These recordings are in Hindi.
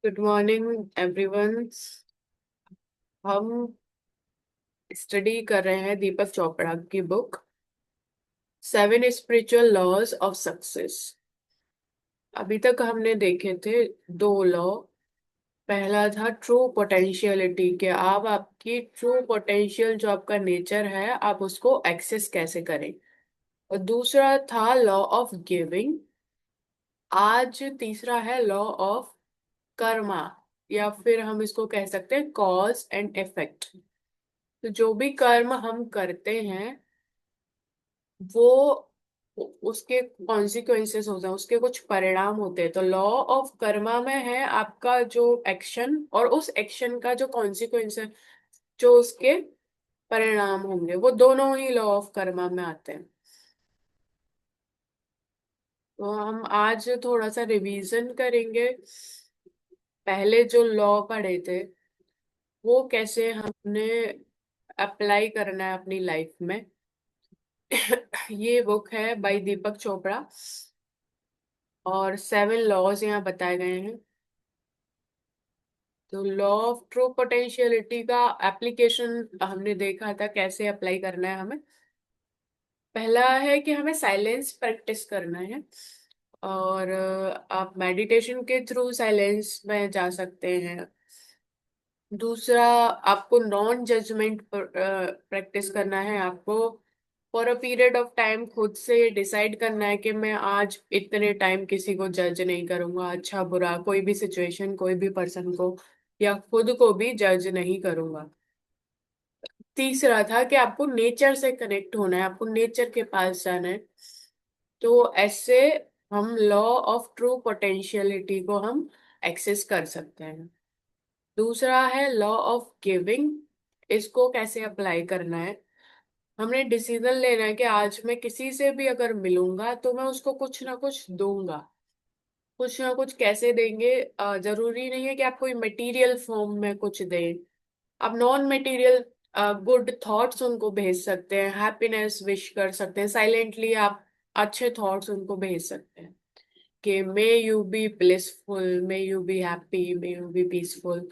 Good morning everyone. हम स्टडी कर रहे हैं दीपक चोपड़ा की book seven spiritual laws of success. अभी तक हमने देखे थे दो लॉ। पहला था ट्रू पोटेंशियलिटी के आप आपकी ट्रू पोटेंशियल जो आपका नेचर है आप उसको एक्सेस कैसे करें। और दूसरा था लॉ ऑफ गिविंग। आज तीसरा है लॉ ऑफ कर्मा, या फिर हम इसको कह सकते हैं कॉज एंड इफेक्ट। तो जो भी कर्म हम करते हैं वो उसके कॉन्सिक्वेंसेस होते हैं, उसके कुछ परिणाम होते हैं। तो लॉ ऑफ कर्मा में है आपका जो एक्शन और उस एक्शन का जो कॉन्सिक्वेंस है, जो उसके परिणाम होंगे, वो दोनों ही लॉ ऑफ कर्मा में आते हैं। तो हम आज थोड़ा सा रिवीजन करेंगे। पहले जो लॉ पढ़े थे वो कैसे हमने अप्लाई करना है अपनी लाइफ में। ये बुक है बाय दीपक चोपड़ा और सेवन लॉज यहाँ बताए गए हैं। तो लॉ ऑफ ट्रू पोटेंशियलिटी का एप्लीकेशन हमने देखा था कैसे अप्लाई करना है हमें। पहला है कि हमें साइलेंस प्रैक्टिस करना है, और आप मेडिटेशन के थ्रू साइलेंस में जा सकते हैं। दूसरा, आपको नॉन जजमेंट प्रैक्टिस करना है। आपको for a period of time खुद से डिसाइड करना है कि मैं आज इतने टाइम किसी को जज नहीं करूंगा, अच्छा बुरा कोई भी सिचुएशन कोई भी पर्सन को या खुद को भी जज नहीं करूंगा। तीसरा था कि आपको नेचर से कनेक्ट होना है, आपको नेचर के पास जाना है। तो ऐसे हम लॉ ऑफ ट्रू पोटेंशियलिटी को हम एक्सेस कर सकते हैं। दूसरा है लॉ ऑफ गिविंग। इसको कैसे अप्लाई करना है, हमने डिसीजन लेना है कि आज मैं किसी से भी अगर मिलूंगा तो मैं उसको कुछ ना कुछ दूंगा। कुछ ना कुछ कैसे देंगे, जरूरी नहीं है कि आप कोई मटेरियल फॉर्म में कुछ दें। आप नॉन मटेरियल गुड थॉट्स उनको भेज सकते हैं, हैप्पीनेस विश कर सकते हैं, साइलेंटली आप अच्छे थॉट्स उनको भेज सकते हैं कि may you be blissful, may you be happy, may you be peaceful.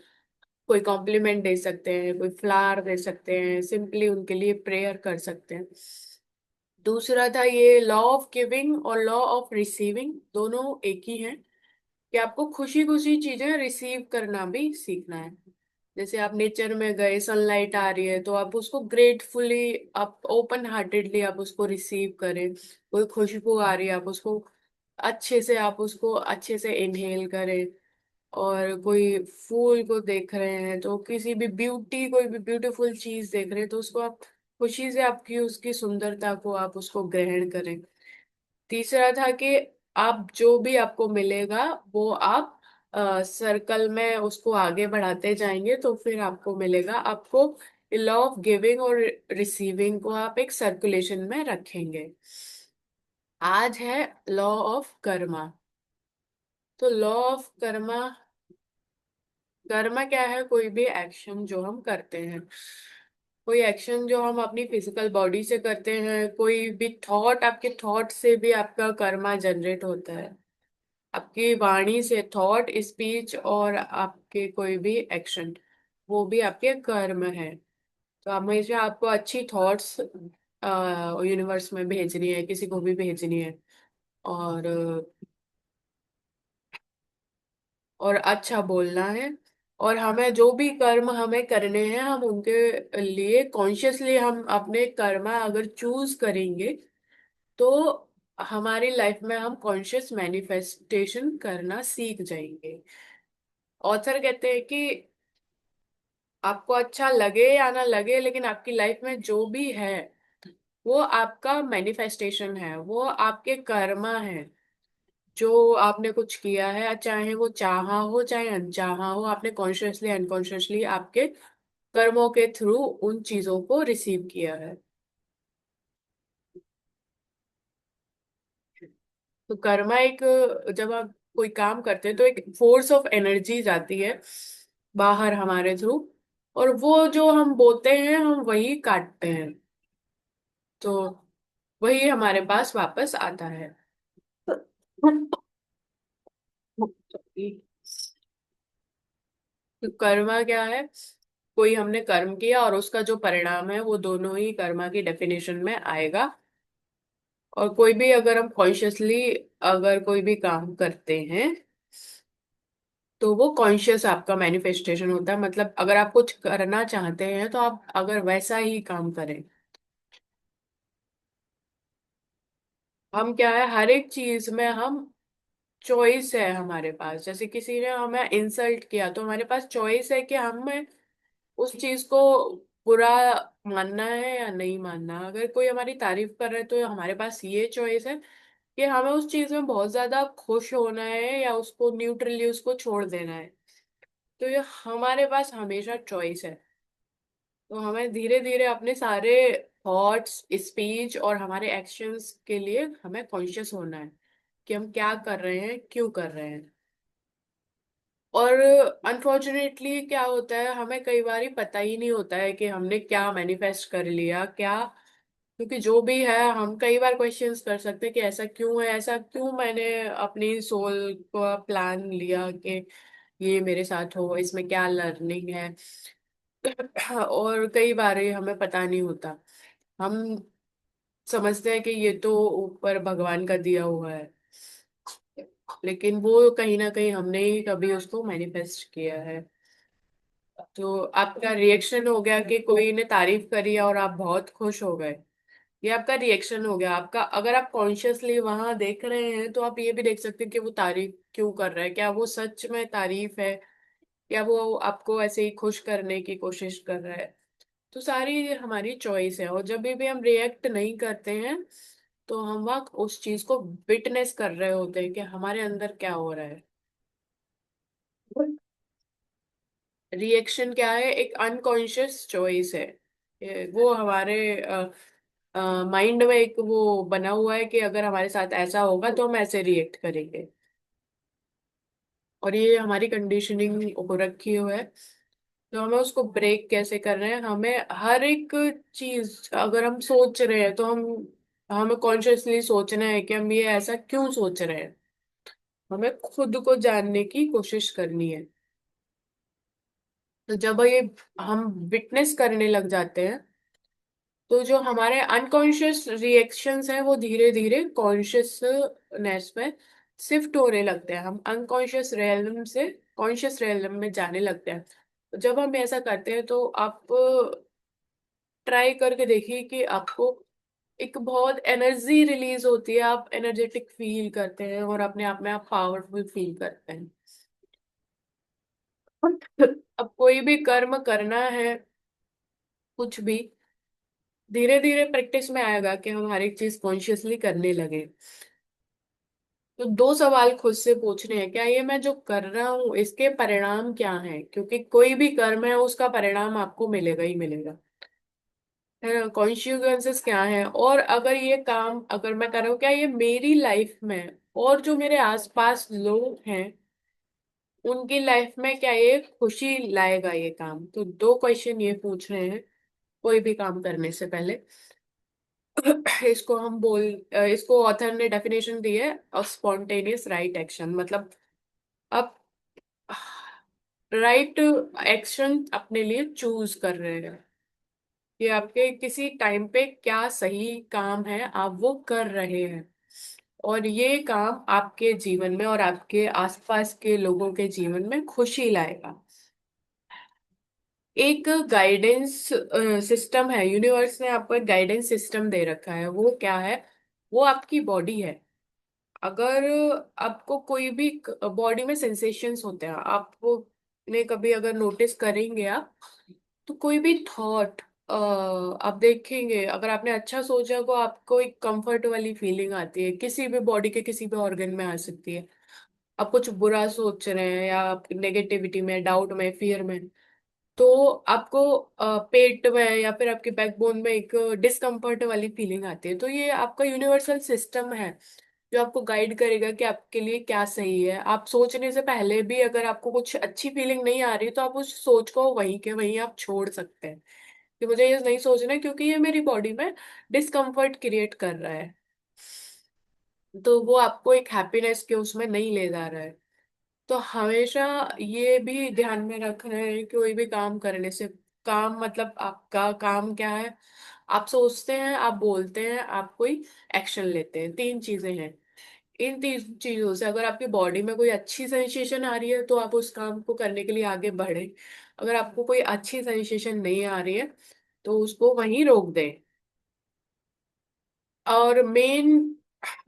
कोई कॉम्प्लीमेंट दे सकते हैं, कोई फ्लावर दे सकते हैं, सिंपली उनके लिए प्रेयर कर सकते हैं। दूसरा था ये लॉ ऑफ गिविंग और लॉ ऑफ रिसीविंग, दोनों एक ही हैं कि आपको खुशी खुशी चीजें रिसीव करना भी सीखना है। जैसे आप नेचर में गए, सनलाइट आ रही है तो आप उसको ग्रेटफुली, आप ओपन हार्टेडली आप उसको रिसीव करें। कोई खुशबू आ रही है आप उसको अच्छे से इनहेल करें। और कोई फूल को देख रहे हैं तो किसी भी कोई भी ब्यूटीफुल चीज देख रहे हैं तो उसको आप खुशी से आपकी उसकी सुंदरता को आप उसको ग्रहण करें। तीसरा था कि आप जो भी आपको मिलेगा वो आप सर्कल में उसको आगे बढ़ाते जाएंगे तो फिर आपको मिलेगा। आपको लॉ ऑफ गिविंग और रिसीविंग को आप एक सर्कुलेशन में रखेंगे। आज है लॉ ऑफ कर्मा। तो लॉ ऑफ कर्मा, कर्मा क्या है? कोई भी एक्शन जो हम करते हैं, कोई एक्शन जो हम अपनी फिजिकल बॉडी से करते हैं, कोई भी थॉट, आपके थॉट से भी आपका कर्मा जनरेट होता है। आपकी वाणी से थॉट स्पीच और आपके कोई भी एक्शन, वो भी आपके कर्म है। तो हमेशा आपको अच्छी थॉट्स यूनिवर्स में भेजनी है, किसी को भी भेजनी है। और अच्छा बोलना है। और हमें जो भी कर्म हमें करने हैं हम उनके लिए कॉन्शियसली हम अपने कर्म अगर चूज करेंगे तो हमारी लाइफ में हम कॉन्शियस मैनिफेस्टेशन करना सीख जाएंगे। ऑथर कहते हैं कि आपको अच्छा लगे या ना लगे लेकिन आपकी लाइफ में जो भी है वो आपका मैनिफेस्टेशन है, वो आपके कर्मा है। जो आपने कुछ किया है, चाहे वो चाहा हो चाहे अनचाहा हो, आपने कॉन्शियसली अनकॉन्शियसली आपके कर्मों के थ्रू उन चीजों को रिसीव किया है। तो कर्मा एक, जब आप कोई काम करते हैं तो एक फोर्स ऑफ एनर्जी जाती है बाहर हमारे थ्रू, और वो जो हम बोते हैं हम वही काटते हैं। तो वही हमारे पास वापस आता है। तो कर्मा क्या है? कोई हमने कर्म किया और उसका जो परिणाम है वो दोनों ही कर्मा की डेफिनेशन में आएगा। और कोई भी अगर हम कॉन्शियसली अगर कोई भी काम करते हैं तो वो कॉन्शियस आपका मैनिफेस्टेशन होता है। मतलब अगर आप कुछ करना चाहते हैं तो आप अगर वैसा ही काम करें। हम क्या है, हर एक चीज में हम चॉइस है हमारे पास। जैसे किसी ने हमें इंसल्ट किया तो हमारे पास चॉइस है कि हमें उस चीज को बुरा मानना है या नहीं मानना। अगर कोई हमारी तारीफ कर रहा है तो हमारे पास ये चॉइस है कि हमें उस चीज में बहुत ज्यादा खुश होना है या उसको न्यूट्रली उसको छोड़ देना है। तो ये हमारे पास हमेशा चॉइस है। तो हमें धीरे धीरे अपने सारे थॉट्स, स्पीच और हमारे एक्शंस के लिए हमें कॉन्शियस होना है कि हम क्या कर रहे हैं, क्यों कर रहे हैं। और अनफॉर्चुनेटली क्या होता है, हमें कई बार ही पता ही नहीं होता है कि हमने क्या मैनिफेस्ट कर लिया क्या। क्योंकि जो भी है हम कई बार क्वेश्चंस कर सकते हैं कि ऐसा क्यों है, ऐसा क्यों मैंने अपनी सोल को प्लान लिया कि ये मेरे साथ हो, इसमें क्या लर्निंग है। और कई बार ये हमें पता नहीं होता। हम समझते हैं कि ये तो ऊपर भगवान का दिया हुआ है, लेकिन वो कहीं ना कहीं हमने ही कभी उसको मैनिफेस्ट किया है। तो आपका रिएक्शन हो गया कि कोई ने तारीफ करी और आप बहुत खुश हो गए। ये आपका रिएक्शन हो गया। आपका अगर आप कॉन्शियसली वहां देख रहे हैं तो आप ये भी देख सकते हैं कि वो तारीफ क्यों कर रहा है, क्या वो सच में तारीफ है या वो आपको ऐसे ही खुश करने की कोशिश कर रहा है। तो सारी हमारी चॉइस है। और जब भी हम रिएक्ट नहीं करते हैं तो हम वहाँ उस चीज को विटनेस कर रहे होते हैं कि हमारे अंदर क्या हो रहा है। रिएक्शन क्या है? एक अनकॉन्शियस चॉइस है। वो हमारे माइंड में एक वो बना हुआ है कि अगर हमारे साथ ऐसा होगा तो हम ऐसे रिएक्ट करेंगे। और ये हमारी कंडीशनिंग हो रखी हुई है। तो हमें उसको ब्रेक कैसे कर रहे हैं? हमें हर एक चीज अगर हम सोच रहे हैं तो हम हमें कॉन्शियसली सोचना है कि हम ये ऐसा क्यों सोच रहे हैं। हमें खुद को जानने की कोशिश करनी है। तो जब ये हम विटनेस करने लग जाते हैं तो जो हमारे अनकॉन्शियस रिएक्शंस हैं वो धीरे धीरे कॉन्शियसनेस में शिफ्ट होने लगते हैं। हम अनकॉन्शियस रियलम से कॉन्शियस रियलम में जाने लगते हैं। जब हम ऐसा करते हैं तो आप ट्राई करके देखिए कि आपको एक बहुत एनर्जी रिलीज होती है। आप एनर्जेटिक फील करते हैं और अपने आप में आप पावरफुल फील करते हैं। अब कोई भी कर्म करना है, कुछ भी धीरे धीरे प्रैक्टिस में आएगा कि हम हर एक चीज कॉन्शियसली करने लगे। तो दो सवाल खुद से पूछने हैं, क्या ये मैं जो कर रहा हूँ इसके परिणाम क्या हैं? क्योंकि कोई भी कर्म है उसका परिणाम आपको मिलेगा ही मिलेगा, है ना। कॉन्सिक्वेंसेस क्या है? और अगर ये काम अगर मैं कर रहा हूँ, क्या ये मेरी लाइफ में और जो मेरे आसपास लोग हैं उनकी लाइफ में क्या ये खुशी लाएगा ये काम? तो दो क्वेश्चन ये पूछ रहे हैं कोई भी काम करने से पहले। इसको हम इसको ऑथर ने डेफिनेशन दी है स्पॉन्टेनियस राइट एक्शन। मतलब आप राइट एक्शन अपने लिए चूज कर रहे हैं कि आपके किसी टाइम पे क्या सही काम है आप वो कर रहे हैं। और ये काम आपके जीवन में और आपके आसपास के लोगों के जीवन में खुशी लाएगा। एक गाइडेंस सिस्टम है, यूनिवर्स ने आपको एक गाइडेंस सिस्टम दे रखा है। वो क्या है? वो आपकी बॉडी है। अगर आपको कोई भी बॉडी में सेंसेशंस होते हैं, आपको ने कभी अगर नोटिस करेंगे आप, तो कोई भी थॉट आप देखेंगे, अगर आपने अच्छा सोचा तो आपको एक कंफर्ट वाली फीलिंग आती है। किसी भी बॉडी के किसी भी ऑर्गन में आ सकती है। आप कुछ बुरा सोच रहे हैं या आप नेगेटिविटी में, डाउट में, फियर में, तो आपको पेट में या फिर आपके बैकबोन में एक डिस्कम्फर्ट वाली फीलिंग आती है। तो ये आपका यूनिवर्सल सिस्टम है जो आपको गाइड करेगा कि आपके लिए क्या सही है। आप सोचने से पहले भी अगर आपको कुछ अच्छी फीलिंग नहीं आ रही तो आप उस सोच को वहीं के वहीं आप छोड़ सकते हैं कि मुझे ये नहीं सोचना है क्योंकि ये मेरी बॉडी में डिस्कम्फर्ट क्रिएट कर रहा है। तो वो आपको एक हैप्पीनेस के उसमें नहीं ले जा रहा है। तो हमेशा ये भी ध्यान में रखना है कि कोई भी काम करने से, काम मतलब आपका काम क्या है, आप सोचते हैं, आप बोलते हैं, आप कोई एक्शन लेते हैं, तीन चीजें हैं। इन तीन चीजों से अगर आपकी बॉडी में कोई अच्छी सेंसेशन आ रही है तो आप उस काम को करने के लिए आगे बढ़े। अगर आपको कोई अच्छी सेंसेशन नहीं आ रही है तो उसको वहीं रोक दें। और मेन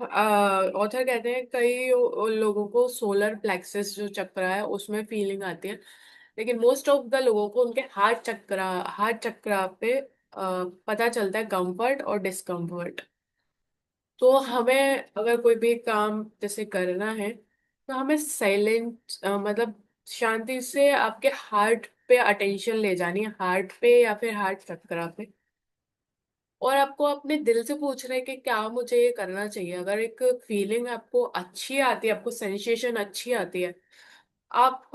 ऑथर कहते हैं कई लोगों को सोलर प्लेक्सस जो चक्र है उसमें फीलिंग आती है, लेकिन मोस्ट ऑफ द लोगों को उनके हार्ट चक्रा पे पता चलता है कंफर्ट और डिस्कम्फर्ट। तो हमें अगर कोई भी काम जैसे करना है तो हमें साइलेंट मतलब शांति से आपके हार्ट पे अटेंशन ले जानी है, हार्ट पे या फिर हार्ट चक्रा पे। और आपको अपने दिल से पूछना है कि क्या मुझे ये करना चाहिए। अगर एक फीलिंग आपको अच्छी आती है, आपको सेंसेशन अच्छी आती है, आप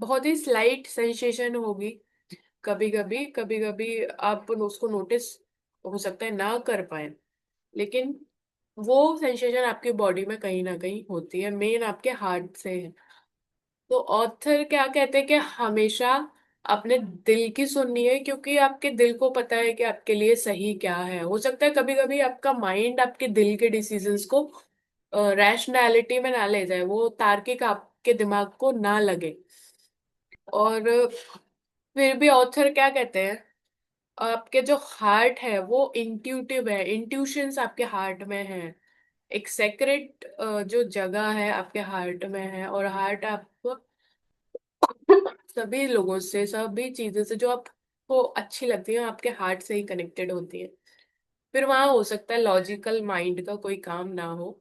बहुत ही स्लाइट सेंसेशन होगी, कभी कभी आप उसको नोटिस हो सकता है ना कर पाए, लेकिन वो सेंसेशन आपकी बॉडी में कहीं ना कहीं होती है, मेन आपके हार्ट से है। तो ऑथर क्या कहते हैं कि हमेशा अपने दिल की सुननी है, क्योंकि आपके दिल को पता है कि आपके लिए सही क्या है। हो सकता है कभी कभी आपका माइंड आपके दिल के डिसीजंस को रैशनैलिटी में ना ले जाए, वो तार्किक आपके दिमाग को ना लगे। और फिर भी ऑथर क्या कहते हैं, आपके जो हार्ट है वो इंट्यूटिव है, इंट्यूशंस आपके हार्ट में है। एक सेक्रेट जो जगह है आपके हार्ट में है, और हार्ट आपको सभी लोगों से, सभी चीजों से जो आपको अच्छी लगती है आपके हार्ट से ही कनेक्टेड होती है। फिर वहां हो सकता है लॉजिकल माइंड का कोई काम ना हो,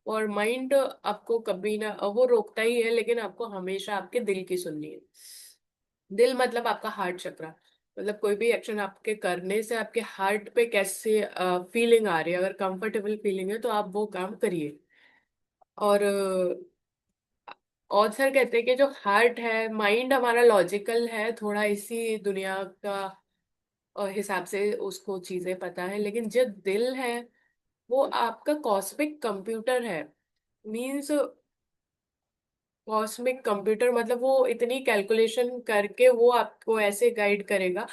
और माइंड आपको कभी ना, वो रोकता ही है, लेकिन आपको हमेशा आपके दिल की सुननी है। दिल मतलब आपका हार्ट चक्रा, मतलब कोई भी एक्शन आपके करने से आपके हार्ट पे कैसे फीलिंग आ रही है, अगर कंफर्टेबल फीलिंग है तो आप वो काम करिए। और ऑथर कहते हैं कि जो हार्ट है, माइंड हमारा लॉजिकल है थोड़ा, इसी दुनिया का हिसाब से उसको चीजें पता है, लेकिन जो दिल है वो आपका कॉस्मिक कंप्यूटर है। मीन्स कॉस्मिक कंप्यूटर मतलब वो इतनी कैलकुलेशन करके वो आपको ऐसे गाइड करेगा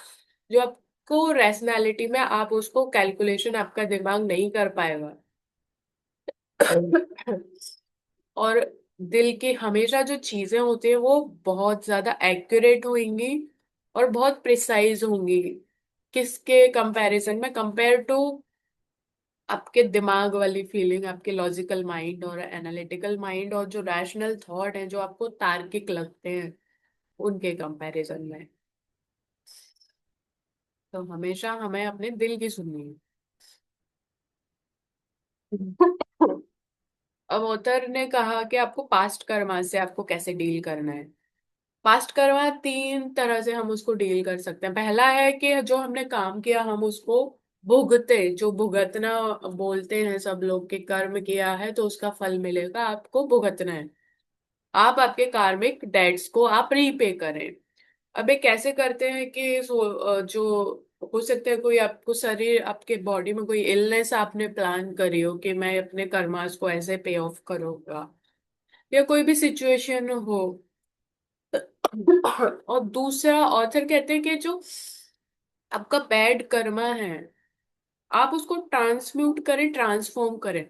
जो आपको रैशनैलिटी में आप उसको कैलकुलेशन आपका दिमाग नहीं कर पाएगा। और दिल की हमेशा जो चीजें होती है वो बहुत ज्यादा एक्यूरेट होंगी और बहुत प्रिसाइज होंगी। किसके कंपैरिजन में, कंपेयर टू आपके दिमाग वाली फीलिंग, आपके लॉजिकल माइंड और एनालिटिकल माइंड और जो रैशनल थॉट है जो आपको तार्किक लगते हैं, उनके कंपैरिजन में। तो हमेशा हमें अपने दिल की सुननी है। अब ऑथर ने कहा कि आपको पास्ट कर्मा से आपको कैसे डील करना है। पास्ट कर्मा तीन तरह से हम उसको डील कर सकते हैं। पहला है कि जो हमने काम किया हम उसको भुगते, जो भुगतना बोलते हैं सब लोग, के कर्म किया है तो उसका फल मिलेगा, आपको भुगतना है। आप आपके कार्मिक डेट्स को आप रीपे करें। अब ये कैसे करते हैं कि जो हो सकता है कोई आपको शरीर, आपके बॉडी में कोई इलनेस आपने प्लान करी हो कि मैं अपने कर्मास को ऐसे पे ऑफ करूंगा, या कोई भी सिचुएशन हो। और दूसरा ऑथर कहते हैं कि जो आपका बैड कर्मा है आप उसको ट्रांसम्यूट करें, ट्रांसफॉर्म करें।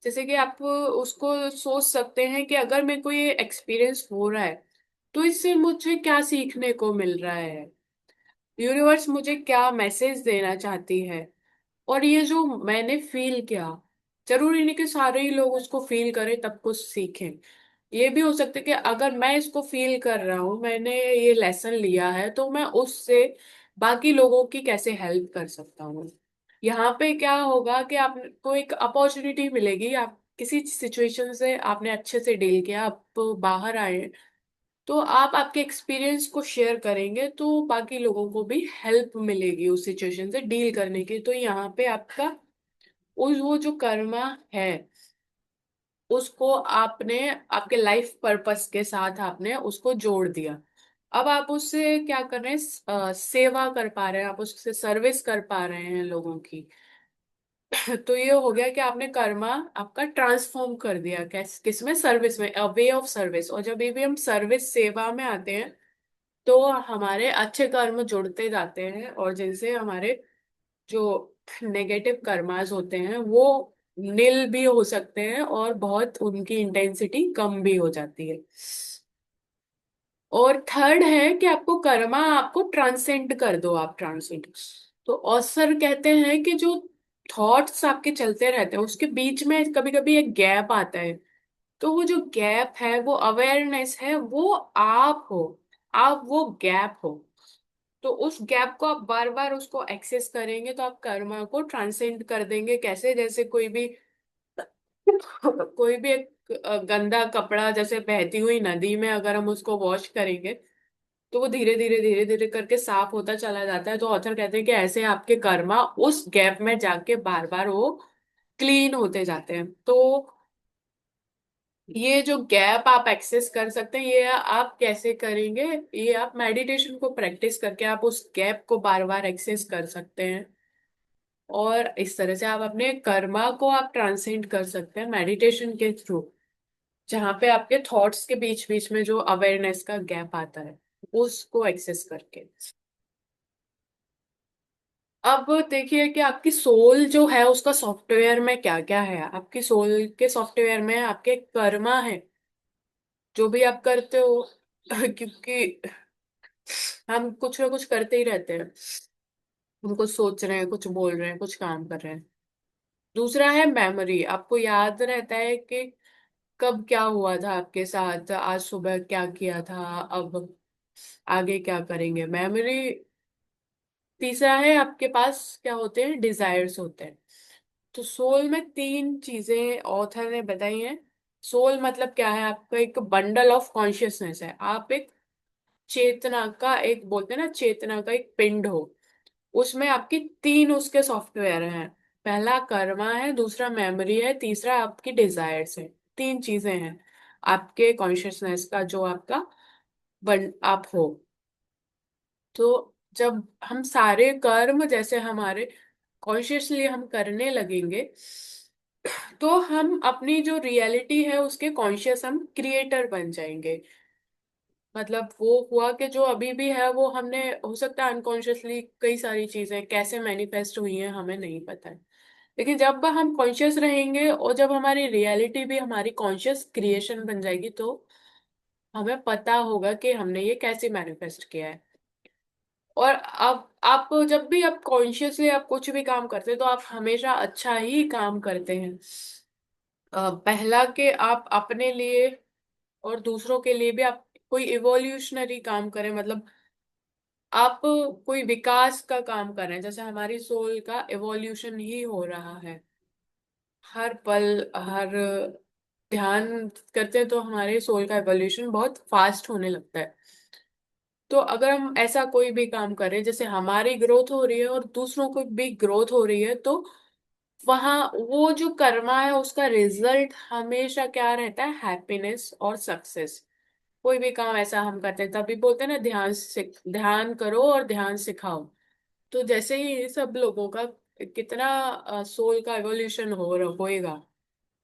जैसे कि आप उसको सोच सकते हैं कि अगर मेरे को ये एक्सपीरियंस हो रहा है तो इससे मुझे क्या सीखने को मिल रहा है, यूनिवर्स मुझे क्या मैसेज देना चाहती है। और ये जो मैंने फील किया, जरूरी नहीं कि सारे ही लोग उसको फील करें तब कुछ सीखें। ये भी हो सकता है कि अगर मैं इसको फील कर रहा हूँ, मैंने ये लेसन लिया है, तो मैं उससे बाकी लोगों की कैसे हेल्प कर सकता हूँ। यहाँ पे क्या होगा कि आपको एक अपॉर्चुनिटी मिलेगी, आप किसी सिचुएशन से आपने अच्छे से डील किया, आप बाहर आए, तो आप आपके एक्सपीरियंस को शेयर करेंगे तो बाकी लोगों को भी हेल्प मिलेगी उस सिचुएशन से डील करने की। तो यहाँ पे आपका उस वो जो कर्मा है उसको आपने आपके लाइफ पर्पस के साथ आपने उसको जोड़ दिया। अब आप उससे क्या कर रहे हैं, सेवा कर पा रहे हैं, आप उससे सर्विस कर पा रहे हैं लोगों की। तो ये हो गया कि आपने कर्मा आपका ट्रांसफॉर्म कर दिया, किसमें, सर्विस में, वे ऑफ सर्विस। और जब भी हम सर्विस सेवा में आते हैं तो हमारे अच्छे कर्म जुड़ते जाते हैं, और जिनसे हमारे जो नेगेटिव कर्मास होते हैं वो नील भी हो सकते हैं, और बहुत उनकी इंटेंसिटी कम भी हो जाती है। और थर्ड है कि आपको कर्मा आपको ट्रांसेंड कर दो, आप ट्रांसेंड। तो ऑसर कहते हैं कि जो थॉट्स आपके चलते रहते हैं उसके बीच में कभी कभी एक गैप आता है। तो वो जो गैप है, वो अवेयरनेस है, वो आप हो, आप वो गैप हो। तो उस गैप को आप बार बार उसको एक्सेस करेंगे तो आप कर्मा को ट्रांसेंड कर देंगे। कैसे? जैसे कोई भी एक गंदा कपड़ा जैसे बहती हुई नदी में अगर हम उसको वॉश करेंगे तो वो धीरे धीरे करके साफ होता चला जाता है। तो ऑथर कहते हैं कि ऐसे आपके कर्मा उस गैप में जाके बार बार वो क्लीन होते जाते हैं। तो ये जो गैप आप एक्सेस कर सकते हैं, ये आप कैसे करेंगे? ये आप मेडिटेशन को प्रैक्टिस करके आप उस गैप को बार बार एक्सेस कर सकते हैं। और इस तरह से आप अपने कर्मा को आप ट्रांसेंड कर सकते हैं मेडिटेशन के थ्रू, जहाँ पे आपके थॉट्स के बीच बीच में जो अवेयरनेस का गैप आता है उसको एक्सेस करके। अब देखिए कि आपकी सोल जो है उसका सॉफ्टवेयर में क्या क्या है। आपकी सोल के सॉफ्टवेयर में आपके कर्मा है, जो भी आप करते हो। क्योंकि हम कुछ ना कुछ करते ही रहते हैं, हम कुछ सोच रहे हैं, कुछ बोल रहे हैं, कुछ काम कर रहे हैं। दूसरा है मेमोरी, आपको याद रहता है कि कब क्या हुआ था आपके साथ, आज सुबह क्या किया था, अब आगे क्या करेंगे, मेमोरी। तीसरा है आपके पास क्या होते हैं, डिजायर्स होते हैं। तो सोल में तीन चीजें ऑथर ने बताई हैं। सोल मतलब क्या है? आपका एक बंडल ऑफ कॉन्शियसनेस है, आप एक चेतना का, एक बोलते हैं ना, चेतना का एक पिंड हो। उसमें आपकी तीन उसके सॉफ्टवेयर हैं। पहला कर्मा है, दूसरा मेमोरी है, तीसरा आपकी डिजायर्स है। तीन चीजें हैं आपके कॉन्शियसनेस का, जो आपका आप हो। तो जब हम सारे कर्म जैसे हमारे कॉन्शियसली हम करने लगेंगे तो हम अपनी जो रियलिटी है उसके कॉन्शियस हम क्रिएटर बन जाएंगे। मतलब वो हुआ कि जो अभी भी है वो हमने, हो सकता है अनकॉन्शियसली कई सारी चीजें कैसे मैनिफेस्ट हुई हैं हमें नहीं पता है। लेकिन जब हम कॉन्शियस रहेंगे और जब हमारी रियलिटी भी हमारी कॉन्शियस क्रिएशन बन जाएगी तो हमें पता होगा कि हमने ये कैसे मैनिफेस्ट किया है। और अब आप जब भी आप कॉन्शियसली आप कुछ भी काम करते हैं तो आप हमेशा अच्छा ही काम करते हैं। पहला कि आप अपने लिए और दूसरों के लिए भी आप कोई इवोल्यूशनरी काम करें, मतलब आप कोई विकास का काम कर रहे हैं। जैसे हमारी सोल का इवोल्यूशन ही हो रहा है हर पल, हर ध्यान करते हैं तो हमारे सोल का इवोल्यूशन बहुत फास्ट होने लगता है। तो अगर हम ऐसा कोई भी काम करें जैसे हमारी ग्रोथ हो रही है और दूसरों को भी ग्रोथ हो रही है, तो वहाँ वो जो कर्मा है उसका रिजल्ट हमेशा क्या रहता है, हैप्पीनेस और सक्सेस। कोई भी काम ऐसा हम करते हैं तभी बोलते हैं ना, ध्यान करो और ध्यान सिखाओ। तो जैसे ही ये सब लोगों का कितना सोल का एवोल्यूशन होएगा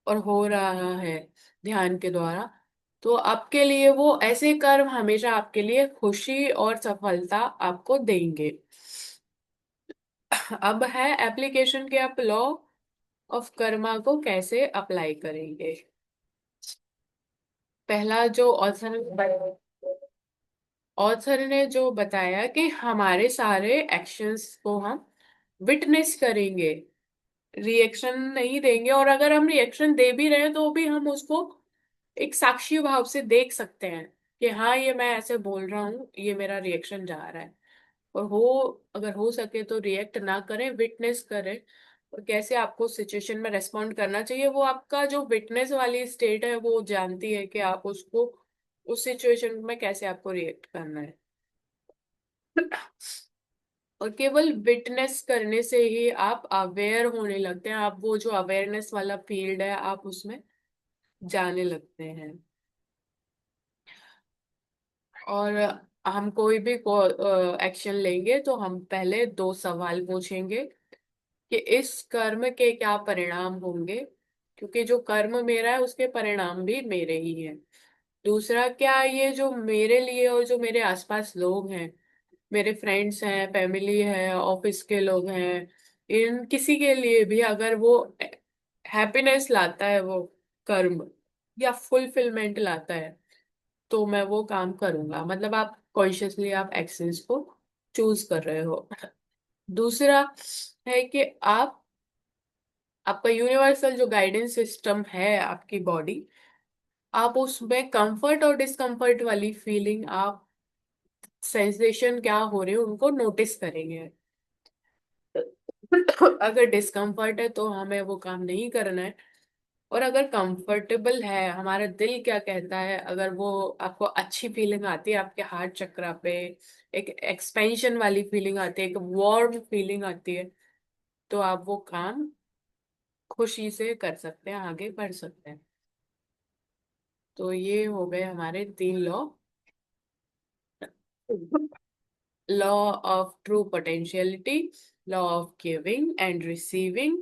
और हो रहा है ध्यान के द्वारा, तो आपके लिए वो ऐसे कर्म हमेशा आपके लिए खुशी और सफलता आपको देंगे। अब है एप्लीकेशन के, आप लॉ ऑफ कर्मा को कैसे अप्लाई करेंगे। पहला जो ऑथर ने जो बताया कि हमारे सारे एक्शंस को हम विटनेस करेंगे, रिएक्शन नहीं देंगे। और अगर हम रिएक्शन दे भी रहे हैं तो भी हम उसको एक साक्षी भाव से देख सकते हैं कि हाँ, ये मैं ऐसे बोल रहा हूँ, ये मेरा रिएक्शन जा रहा है। और अगर हो सके तो रिएक्ट ना करें, विटनेस करें। और कैसे आपको सिचुएशन में रेस्पॉन्ड करना चाहिए, वो आपका जो विटनेस वाली स्टेट है वो जानती है कि आप उसको, उस सिचुएशन में कैसे आपको रिएक्ट करना है। और केवल विटनेस करने से ही आप अवेयर होने लगते हैं, आप वो जो अवेयरनेस वाला फील्ड है आप उसमें जाने लगते हैं। और हम कोई भी एक्शन लेंगे तो हम पहले दो सवाल पूछेंगे कि इस कर्म के क्या परिणाम होंगे, क्योंकि जो कर्म मेरा है उसके परिणाम भी मेरे ही हैं। दूसरा, क्या ये जो मेरे लिए और जो मेरे आसपास लोग हैं, मेरे फ्रेंड्स हैं, फैमिली है, ऑफिस के लोग हैं, इन किसी के लिए भी अगर वो हैप्पीनेस लाता है वो कर्म, या फुलफिलमेंट लाता है, तो मैं वो काम करूंगा। मतलब आप कॉन्शियसली आप एक्शंस को चूज कर रहे हो। दूसरा है कि आप, आपका यूनिवर्सल जो गाइडेंस सिस्टम है आपकी बॉडी, आप उसमें कंफर्ट और डिस्कम्फर्ट वाली फीलिंग, आप सेंसेशन क्या हो रहे हो उनको नोटिस करेंगे। अगर डिस्कम्फर्ट है तो हमें वो काम नहीं करना है, और अगर कंफर्टेबल है, हमारा दिल क्या कहता है, अगर वो आपको अच्छी फीलिंग आती है आपके हार्ट चक्रा पे, एक एक्सपेंशन वाली फीलिंग आती है, एक वार्म फीलिंग आती है, तो आप वो काम खुशी से कर सकते हैं, आगे बढ़ सकते हैं। तो ये हो गए हमारे 3 law. Law of true potentiality, law of giving and receiving,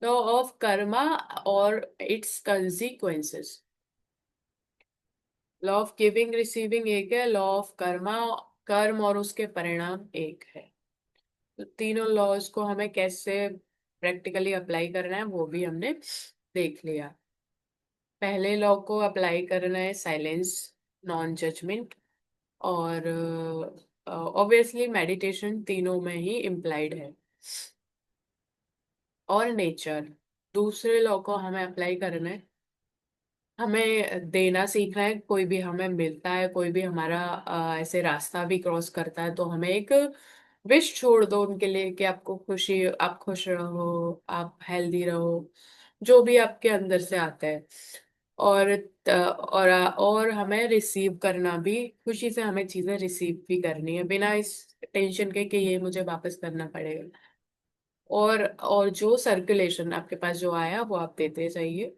law of karma और its consequences. Law of giving receiving एक है, लॉ ऑफ कर्मा, कर्म और उसके परिणाम एक है। तो तीनों लॉज को हमें कैसे प्रैक्टिकली अप्लाई करना है वो भी हमने देख लिया। पहले लॉ को अप्लाई करना है साइलेंस, नॉन जजमेंट, और ऑब्वियसली मेडिटेशन तीनों में ही इम्प्लाइड है, और नेचर। दूसरे लॉ को हमें अप्लाई करना है, हमें देना सीखना है। कोई भी हमें मिलता है, कोई भी हमारा ऐसे रास्ता भी क्रॉस करता है, तो हमें एक विश छोड़ दो उनके लिए कि आपको खुशी, आप खुश रहो, आप हेल्दी रहो, जो भी आपके अंदर से आता है। और और हमें रिसीव करना भी, खुशी से हमें चीजें रिसीव भी करनी है, बिना इस टेंशन के कि ये मुझे वापस करना पड़ेगा। और जो सर्कुलेशन आपके पास जो आया वो आप देते जाइए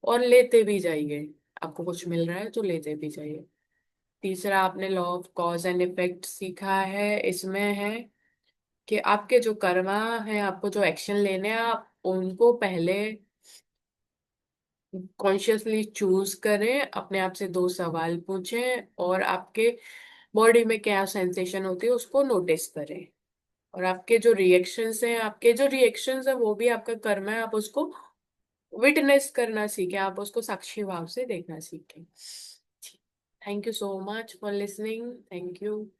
और लेते भी जाइए। आपको कुछ मिल रहा है तो लेते भी जाइए। तीसरा, आपने law of cause and effect सीखा है। इसमें है कि आपके जो कर्मा है, आपको जो एक्शन लेने हैं, आप उनको पहले कॉन्शियसली चूज करें, अपने आप से 2 सवाल पूछें, और आपके बॉडी में क्या सेंसेशन होती है उसको नोटिस करें। और आपके जो रिएक्शंस हैं, आपके जो रिएक्शंस है वो भी आपका कर्म है, आप उसको विटनेस करना सीखें, आप उसको साक्षी भाव से देखना सीखें। Thank you so much for listening. Thank you.